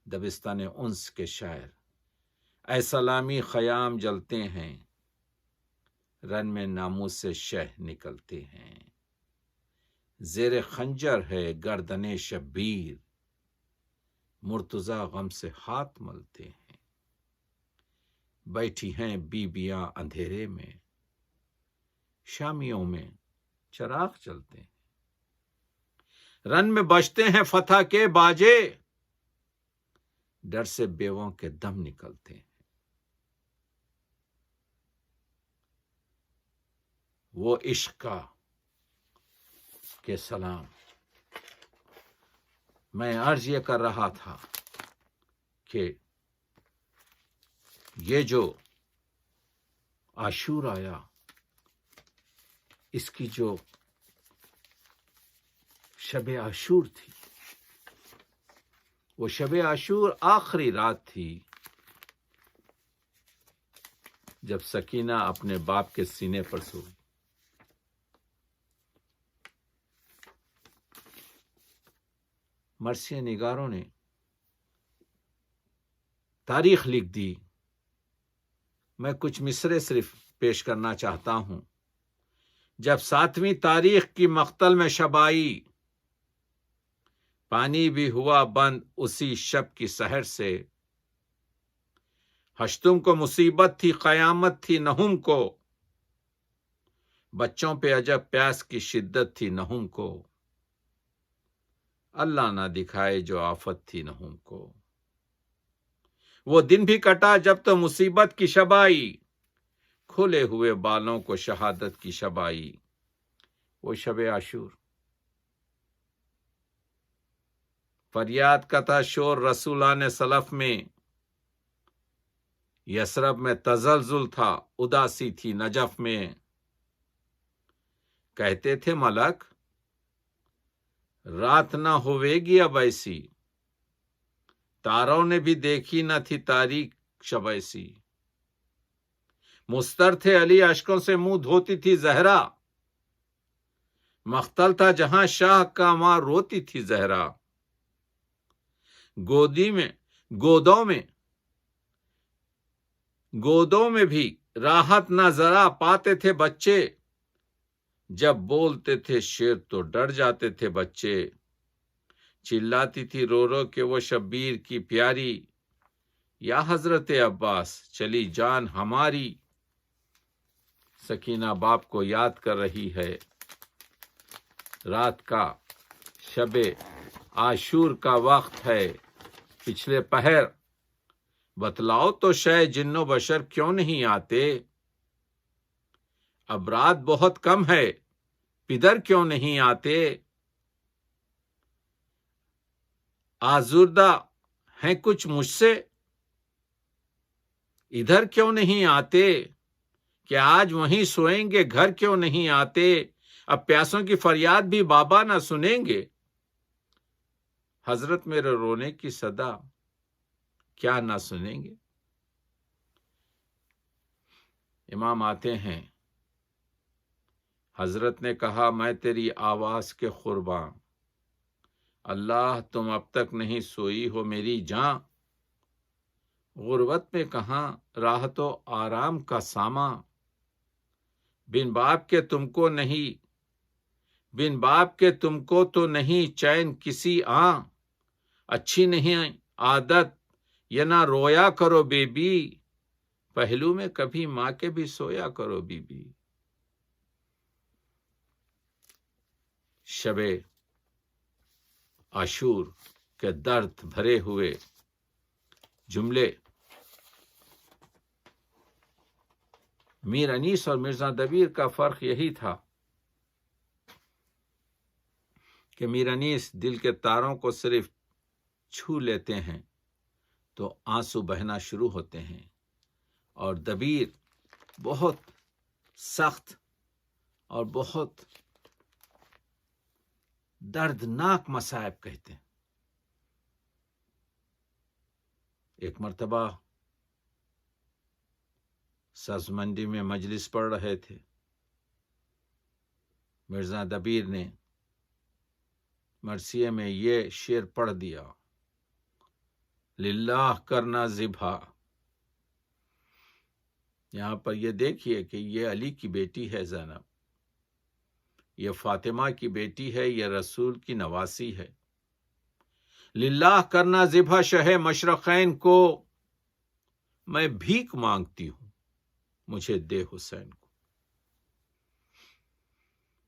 دبستان انس کے شاعر، اے سلامی خیام جلتے ہیں، رن میں ناموس سے شہ نکلتے ہیں، زیر خنجر ہے گردن شبیر، مرتضی غم سے ہاتھ ملتے ہیں، بیٹھی ہیں بیبیاں اندھیرے میں، شامیوں میں چراغ جلتے ہیں، رن میں بجتے ہیں فتح کے باجے، ڈر سے بیووں کے دم نکلتے ہیں۔ وہ عشق کا کہ سلام، میں عرض یہ کر رہا تھا کہ یہ جو عاشور آیا، اس کی جو شب عاشور تھی، وہ شب عاشور آخری رات تھی جب سکینہ اپنے باپ کے سینے پر سوئی۔ مرثیہ نگاروں نے تاریخ لکھ دی، میں کچھ مصرے صرف پیش کرنا چاہتا ہوں۔ جب 7ویں تاریخ کی مقتل میں شب آئی، پانی بھی ہوا بند اسی شب کی سحر سے، ہشتم کو مصیبت تھی، قیامت تھی نہم کو، بچوں پہ عجب پیاس کی شدت تھی نہم کو، اللہ نہ دکھائے جو آفت تھی نہم کو، وہ دن بھی کٹا جب تو مصیبت کی شب آئی، کھلے ہوئے بالوں کو شہادت کی شب آئی، وہ شب عاشور۔ فریاد کا تھا شور رسولان سلف میں، یثرب میں تزلزل تھا، اداسی تھی نجف میں، کہتے تھے ملک رات نہ ہوئے گی اب ایسی، تاروں نے بھی دیکھی نہ تھی تاریک شب ایسی، مستر تھے علی اشکوں سے منہ دھوتی تھی زہرا، مختل تھا جہاں شاہ کا ماں روتی تھی زہرا، گودوں میں بھی راحت نہ ذرا پاتے تھے بچے، جب بولتے تھے شیر تو ڈر جاتے تھے بچے، چلاتی تھی رو رو کے وہ شبیر کی پیاری، یا حضرت عباس چلی جان ہماری، سکینہ باپ کو یاد کر رہی ہے، رات کا شب عاشور کا وقت ہے، پچھلے پہر بتلاؤ تو شے جن و بشر کیوں نہیں آتے، اب رات بہت کم ہے پدر کیوں نہیں آتے، آزردہ ہیں کچھ مجھ سے ادھر کیوں نہیں آتے، کہ آج وہیں سوئیں گے گھر کیوں نہیں آتے، اب پیاسوں کی فریاد بھی بابا نہ سنیں گے، حضرت میرے رونے کی صدا کیا نہ سنیں گے۔ امام آتے ہیں، حضرت نے کہا میں تیری آواز کے قرباں، اللہ تم اب تک نہیں سوئی ہو میری جاں، غربت میں کہاں راحت و آرام کا ساما، بن باپ کے تم کو تو نہیں چین کسی آں، اچھی نہیں عادت یہ نہ رویا کرو بی بی، پہلو میں کبھی ماں کے بھی سویا کرو بی بی۔ شب عاشور کے درد بھرے ہوئے جملے میر انیس اور مرزا دبیر کا فرق یہی تھا کہ میر انیس دل کے تاروں کو صرف چھو لیتے ہیں تو آنسو بہنا شروع ہوتے ہیں، اور دبیر بہت سخت اور بہت دردناک مصائب کہتے ہیں۔ ایک مرتبہ سبز منڈی میں مجلس پڑھ رہے تھے، مرزا دبیر نے مرثیے میں یہ شعر پڑھ دیا: للہ کرنا ذبح۔ یہاں پر یہ دیکھیے کہ یہ علی کی بیٹی ہے زینب، یہ فاطمہ کی بیٹی ہے، یہ رسول کی نواسی ہے۔ للہ کرنا ذبح شہ مشرقین کو، میں بھیک مانگتی ہوں، مجھے دے حسین کو۔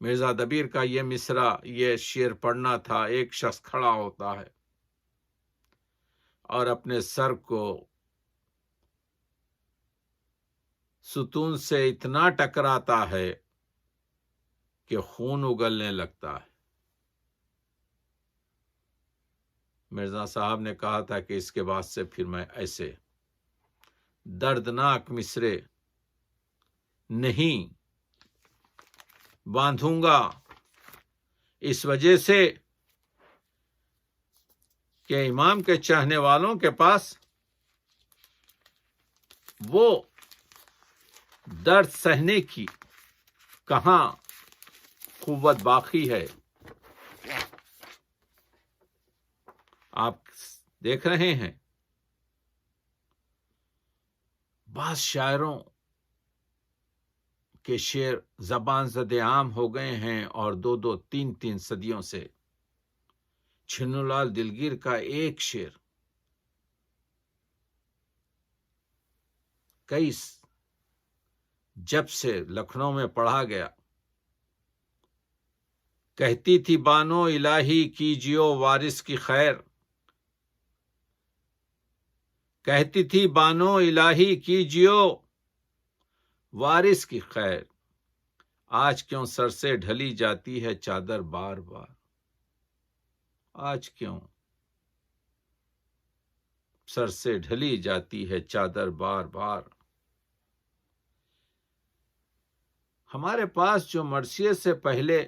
مرزا دبیر کا یہ مصرع، یہ شعر پڑھنا تھا، ایک شخص کھڑا ہوتا ہے اور اپنے سر کو ستون سے اتنا ٹکراتا ہے کہ خون اگلنے لگتا ہے۔ مرزا صاحب نے کہا تھا کہ اس کے بعد سے پھر میں ایسے دردناک مصرے نہیں باندھوں گا، اس وجہ سے کہ امام کے چاہنے والوں کے پاس وہ درد سہنے کی کہاں قوت باقی ہے۔ آپ دیکھ رہے ہیں بعض شاعروں کے شعر زبان زد عام ہو گئے ہیں، اور 2-3 صدیوں سے چھنو لال دلگیر کا ایک شعر کئی جب سے لکھنؤ میں پڑھا گیا: کہتی تھی بانو الہی کیجیو وارث کی خیر، کہتی تھی بانو الہی کیجیو وارث کی خیر، آج کیوں سر سے ڈھلی جاتی ہے چادر بار بار، آج کیوں سر سے ڈھلی جاتی ہے چادر بار بار۔ ہمارے پاس جو مرثیے سے پہلے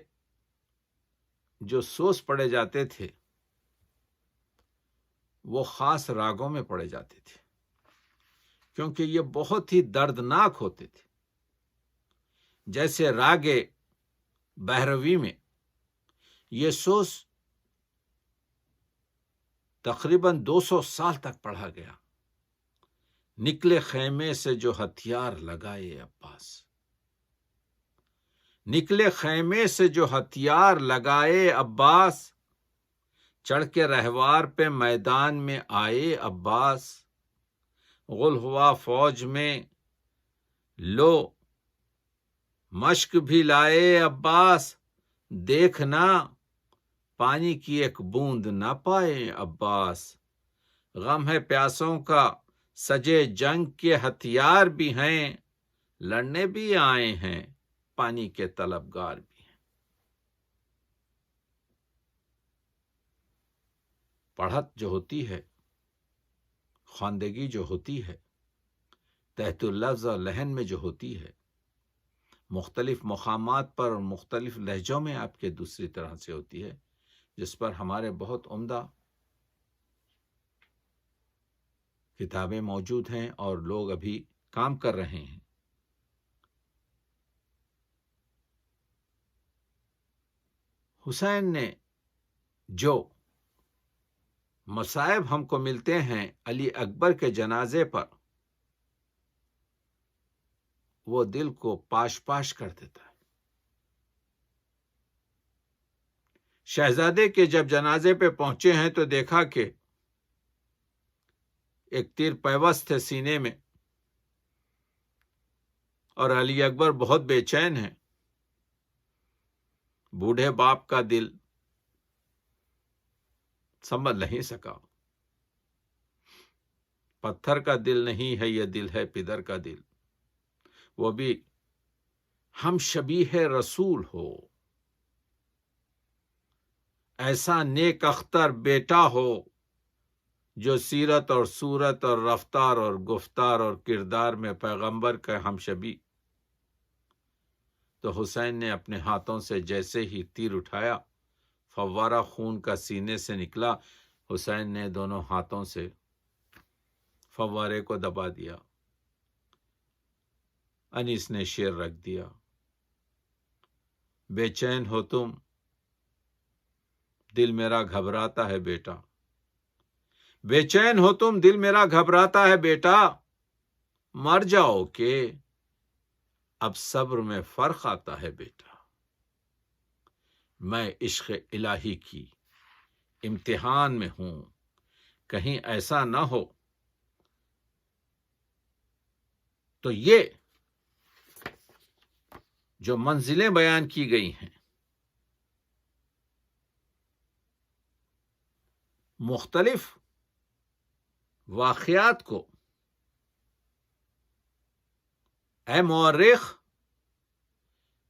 جو سوز پڑھے جاتے تھے وہ خاص راگوں میں پڑھے جاتے تھے، کیونکہ یہ بہت ہی دردناک ہوتے تھے۔ جیسے راگ بھیروی میں یہ سوز تقریباً 200 سال تک پڑھا گیا: نکلے خیمے سے جو ہتھیار لگائے عباس، نکلے خیمے سے جو ہتھیار لگائے عباس، چڑھ کے رہوار پہ میدان میں آئے عباس، غل ہوا فوج میں لو مشک بھی لائے عباس، دیکھنا پانی کی ایک بوند نہ پائے عباس، غم ہے پیاسوں کا سجے جنگ کے ہتھیار بھی ہیں، لڑنے بھی آئے ہیں پانی کے طلبگار بھی ہیں۔ پڑھت جو ہوتی ہے، خواندگی جو ہوتی ہے، تحت اللفظ اور لحن میں جو ہوتی ہے، مختلف مقامات پر اور مختلف لہجوں میں آپ کے دوسری طرح سے ہوتی ہے، جس پر ہمارے بہت عمدہ کتابیں موجود ہیں اور لوگ ابھی کام کر رہے ہیں۔ حسین نے جو مصائب ہم کو ملتے ہیں علی اکبر کے جنازے پر، وہ دل کو پاش پاش کر دیتا ہے۔ شہزادے کے جب جنازے پہ پہنچے ہیں تو دیکھا کہ ایک تیر پیوست ہے سینے میں، اور علی اکبر بہت بے چین ہیں، بوڑھے باپ کا دل سنبھل نہیں سکا. پتھر کا دل نہیں ہے یہ دل ہے پدر کا دل. وہ بھی ہم شبیہ رسول ہو، ایسا نیک اختر بیٹا ہو جو سیرت اور صورت اور رفتار اور گفتار اور کردار میں پیغمبر کا ہم شبیہ. تو حسین نے اپنے ہاتھوں سے جیسے ہی تیر اٹھایا، فوارہ خون کا سینے سے نکلا. حسین نے دونوں ہاتھوں سے فوارے کو دبا دیا. انیس نے شعر رکھ دیا: بے چین ہو تم، دل میرا گھبراتا ہے بیٹا. بے چین ہو تم، دل میرا گھبراتا ہے بیٹا. مر جاؤ کہ اب صبر میں فرق آتا ہے بیٹا. میں عشق الہی کی امتحان میں ہوں، کہیں ایسا نہ ہو. تو یہ جو منزلیں بیان کی گئی ہیں، مختلف واقعات کو اے مورخ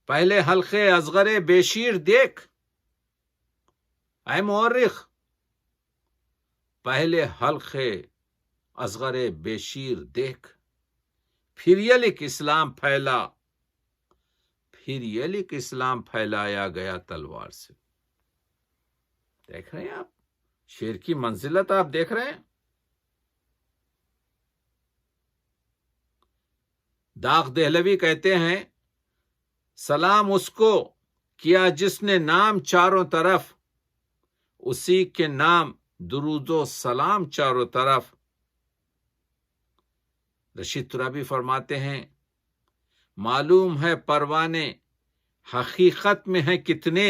پہلے حلقے اصغر بیشیر دیکھ. اے مورخ پہلے حلقے اصغر بیشیر دیکھ. پھر یہ لکھ اسلام پھیلا، پھر یہ لکھ اسلام پھیلایا گیا تلوار سے. دیکھ رہے ہیں آپ شعر کی منزلت؟ آپ دیکھ رہے ہیں. داغ دہلوی کہتے ہیں سلام اس کو کیا جس نے نام چاروں طرف، اسی کے نام درود و سلام چاروں طرف. رشید ترابی فرماتے ہیں معلوم ہے پروانے حقیقت میں ہیں کتنے،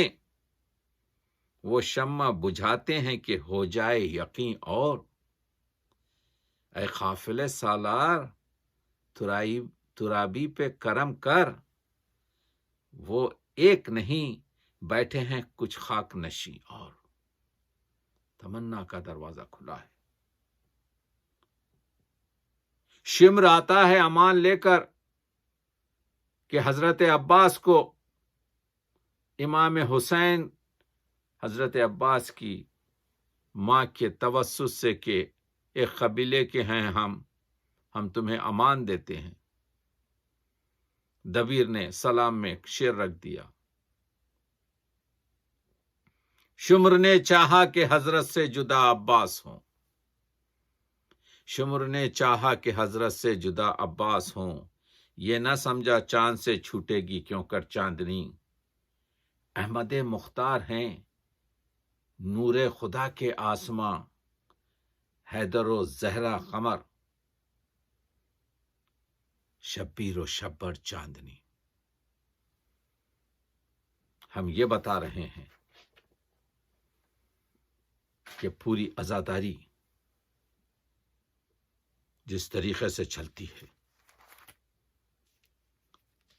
وہ شمع بجھاتے ہیں کہ ہو جائے یقین اور. اے قافلے سالار ترابی پہ کرم کر، وہ ایک نہیں بیٹھے ہیں کچھ خاک نشی اور. تمنا کا دروازہ کھلا ہے. شمر آتا ہے امان لے کر کہ حضرت عباس کو امام حسین حضرت عباس کی ماں کے توسط سے کہ ایک قبیلے کے ہیں ہم تمہیں امان دیتے ہیں. دبیر نے سلام میں شعر رکھ دیا: شمر نے چاہا کہ حضرت سے جدا عباس ہوں، شمر نے چاہا کہ حضرت سے جدا عباس ہوں. یہ نہ سمجھا چاند سے چھوٹے گی کیوں کر چاندنی. احمد مختار ہیں نور خدا کے آسماں، حیدر و زہرا قمر، شبیر و شبر چاندنی. ہم یہ بتا رہے ہیں کہ پوری عزاداری جس طریقے سے چلتی ہے،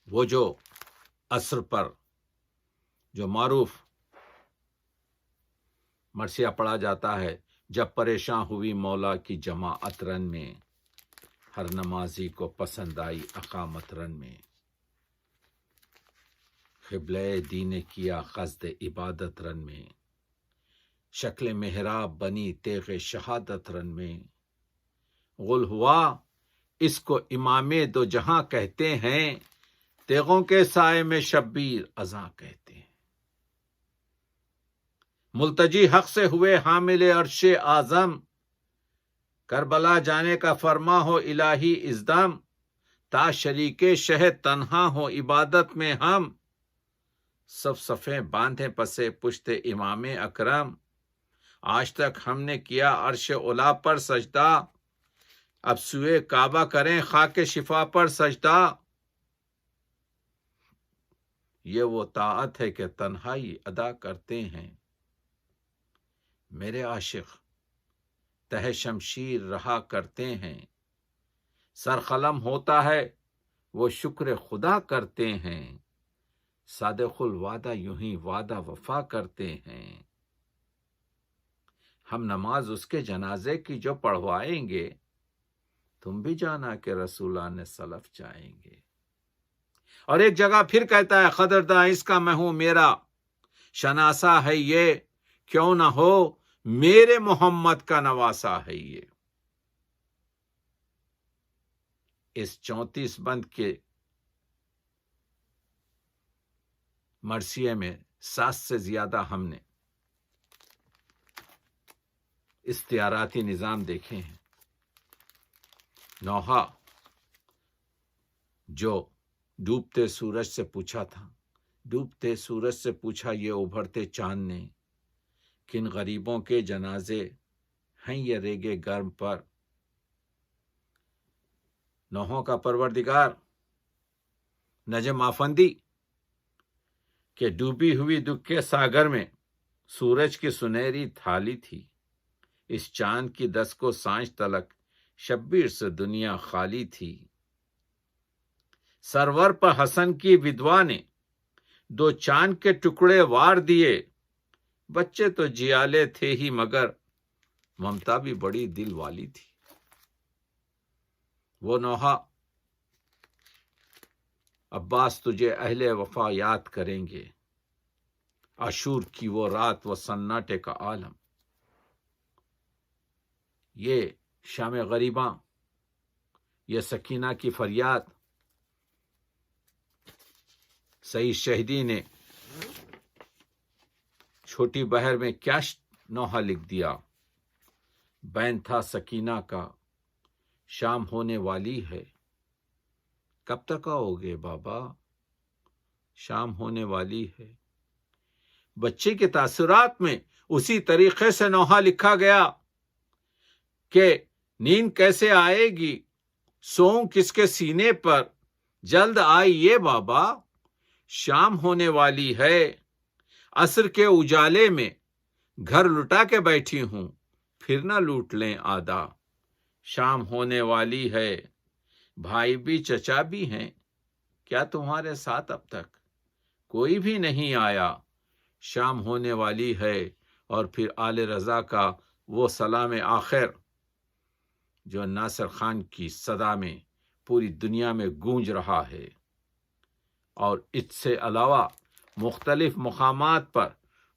وہ جو عصر پر جو معروف مرثیہ پڑھا جاتا ہے: جب پریشاں ہوئی مولا کی جماعت رن میں، ہر نمازی کو پسند آئی اقامت رن میں. قبلہ دین کیا قصد عبادت رن میں، شکل محراب بنی تیغ شہادت رن میں. غل ہوا اس کو امام دو جہاں کہتے ہیں، تیغوں کے سائے میں شبیر اذاں کہتے ہیں. ملتجی حق سے ہوئے حامل عرش اعظم، کربلا جانے کا فرما ہو الہی ازدم. تا شریک شہ تنہا ہو عبادت میں ہم، سب صفیں باندھے پسے پشت امام اکرم. آج تک ہم نے کیا عرش اولا پر سجدہ، اب سوئے کعبہ کریں خاک شفا پر سجدہ. یہ وہ طاعت ہے کہ تنہائی ادا کرتے ہیں. میرے عاشق تہ شمشیر رہا کرتے ہیں، سر قلم ہوتا ہے وہ شکر خدا کرتے ہیں. صادق الوعدہ یوں ہی وعدہ وفا کرتے ہیں۔ ہم نماز اس کے جنازے کی جو پڑھوائیں گے، تم بھی جانا کہ رسولان سلف جائیں گے۔ اور ایک جگہ پھر کہتا ہے قدرداں اس کا میں ہوں میرا شناسا ہے یہ، کیوں نہ ہو میرے محمد کا نواسا ہے یہ۔ اس 34 بند کے مرثیے میں 7 سے زیادہ ہم نے استعاراتی نظام دیکھے ہیں۔ نوحہ جو ڈوبتے سورج سے پوچھا تھا، ڈوبتے سورج سے پوچھا یہ ابھرتے چاند نے، کن غریبوں کے جنازے ہیں یہ ریگے گرم پر۔ نوحوں کا پروردگار نجم آفندی کہ ڈوبی ہوئی دکھ کے ساگر میں سورج کی سنہری تھالی تھی، اس چاند کی دس کو سانج تلک شبیر سے دنیا خالی تھی۔ سرور پر حسن کی ودوا نے 2 چاند کے ٹکڑے وار دیے، بچے تو جیالے تھے ہی مگر ممتا بھی بڑی دل والی تھی۔ وہ نوحہ عباس تجھے اہل وفا یاد کریں گے، عاشور کی وہ رات وہ سناٹے کا عالم۔ یہ شام غریباں، یہ سکینہ کی فریاد، سعید شہیدی نے چھوٹی بہر میں کیا نوحہ لکھ دیا۔ بین تھا سکینہ کا شام ہونے والی ہے، کب تک آؤ گے بابا شام ہونے والی ہے۔ بچے کے تاثرات میں اسی طریقے سے نوحہ لکھا گیا کہ نیند کیسے آئے گی سوؤں کس کے سینے پر، جلد آئیے بابا شام ہونے والی ہے۔ عصر کے اجالے میں گھر لٹا کے بیٹھی ہوں، پھر نہ لوٹ لیں آدھا، شام ہونے والی ہے۔ بھائی بھی چچا بھی ہیں کیا تمہارے ساتھ، اب تک کوئی بھی نہیں آیا، شام ہونے والی ہے۔ اور پھر آل رضا کا وہ سلام آخر جو ناصر خان کی صدا میں پوری دنیا میں گونج رہا ہے۔ اور اس سے علاوہ مختلف مقامات پر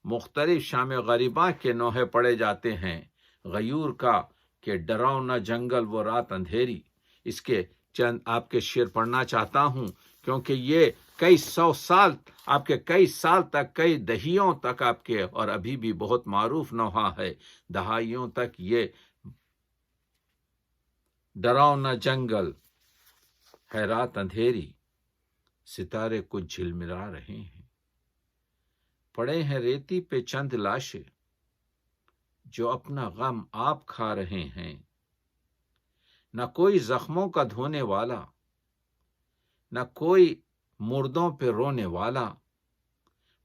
مختلف شام غریباں کے نوحے پڑھے جاتے ہیں۔ غیور کا کہ ڈراؤ نہ جنگل وہ رات اندھیری، اس کے چند آپ کے شعر پڑھنا چاہتا ہوں کیونکہ یہ کئی سو سال، آپ کے کئی سال تک، کئی دہیوں تک آپ کے، اور ابھی بھی بہت معروف نوحہ ہے، دہائیوں تک یہ ڈراؤ نہ جنگل ہے رات اندھیری، ستارے کچھ جھلملا رہے ہیں، پڑے ہیں ریتی پہ چند لاشیں جو اپنا غم آپ کھا رہے ہیں، نہ کوئی زخموں کا دھونے والا، نہ کوئی مردوں پہ رونے والا،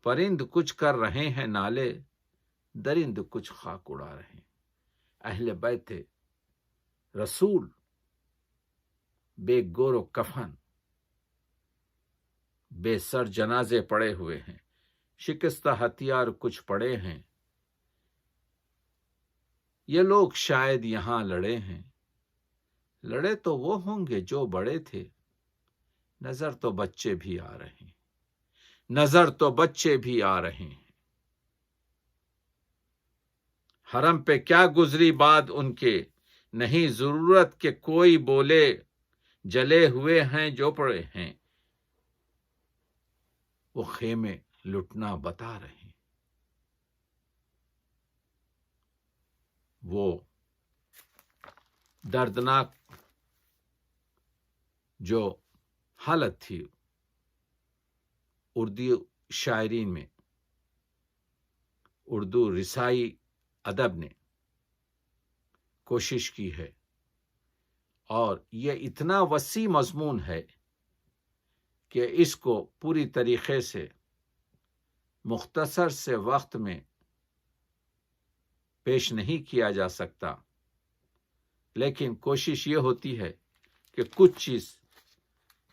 پرند کچھ کر رہے ہیں نالے، درند کچھ خاک اڑا رہے ہیں۔ اہل بیت رسول بے گور و کفن، بے سر جنازے پڑے ہوئے ہیں، شکستہ ہتھیار کچھ پڑے ہیں۔ یہ لوگ شاید یہاں لڑے ہیں، لڑے تو وہ ہوں گے جو بڑے تھے، نظر تو بچے بھی آ رہے ہیں، نظر تو بچے بھی آ رہے ہیں۔ حرم پہ کیا گزری بات ان کے، نہیں ضرورت کہ کوئی بولے، جلے ہوئے ہیں جو پڑے ہیں، وہ خیمے لٹنا بتا رہے ہیں۔ وہ دردناک جو حالت تھی اردو شاعرین میں، اردو رسائی ادب نے کوشش کی ہے، اور یہ اتنا وسیع مضمون ہے کہ اس کو پوری طریقے سے مختصر سے وقت میں پیش نہیں کیا جا سکتا، لیکن کوشش یہ ہوتی ہے کہ کچھ چیز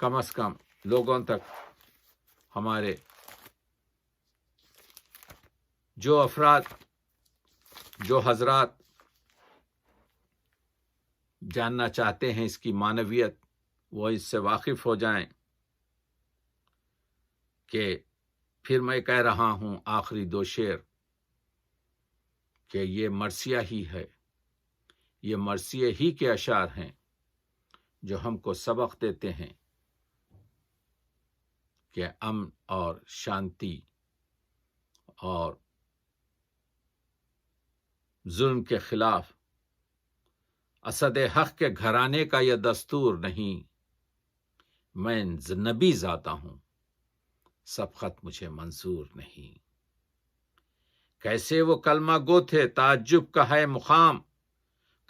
کم از کم لوگوں تک ہمارے جو حضرات جاننا چاہتے ہیں اس کی معنویت، وہ اس سے واقف ہو جائیں کہ پھر میں کہہ رہا ہوں آخری دو شعر کہ یہ مرثیہ ہی ہے، یہ مرثیہ ہی کے اشعار ہیں جو ہم کو سبق دیتے ہیں کہ امن اور شانتی اور ظلم کے خلاف اسد حق کے گھرانے کا یہ دستور نہیں، میں نبی ذاتا ہوں، سبقت مجھے منظور نہیں۔ کیسے وہ کلمہ گو تھے تعجب کا ہے مقام،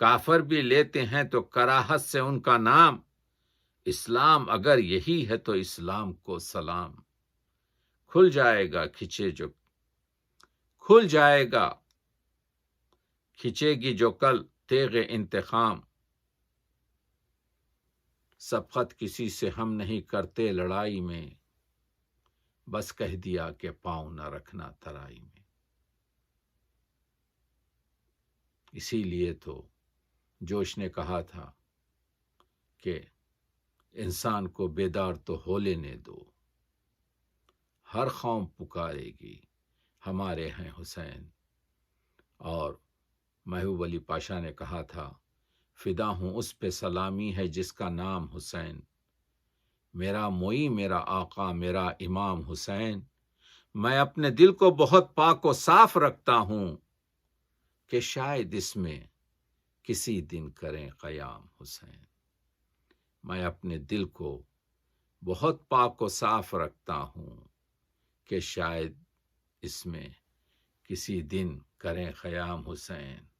کافر بھی لیتے ہیں تو کراہت سے ان کا نام، اسلام اگر یہی ہے تو اسلام کو سلام، کھل جائے گا کھچے گی جو کل تیغ انتقام، سبقت کسی سے ہم نہیں کرتے لڑائی میں، بس کہہ دیا کہ پاؤں نہ رکھنا ترائی میں۔ اسی لیے تو جوش نے کہا تھا کہ انسان کو بیدار تو ہو لینے دو، ہر قوم پکارے گی ہمارے ہیں حسین، اور محبوب علی پاشا نے کہا تھا فدا ہوں اس پہ سلامی ہے جس کا نام حسین، میرا موئی میرا آقا میرا امام حسین، میں اپنے دل کو بہت پاک و صاف رکھتا ہوں کہ شاید اس میں کسی دن کریں قیام حسین، میں اپنے دل کو بہت پاک و صاف رکھتا ہوں کہ شاید اس میں کسی دن کریں قیام حسین۔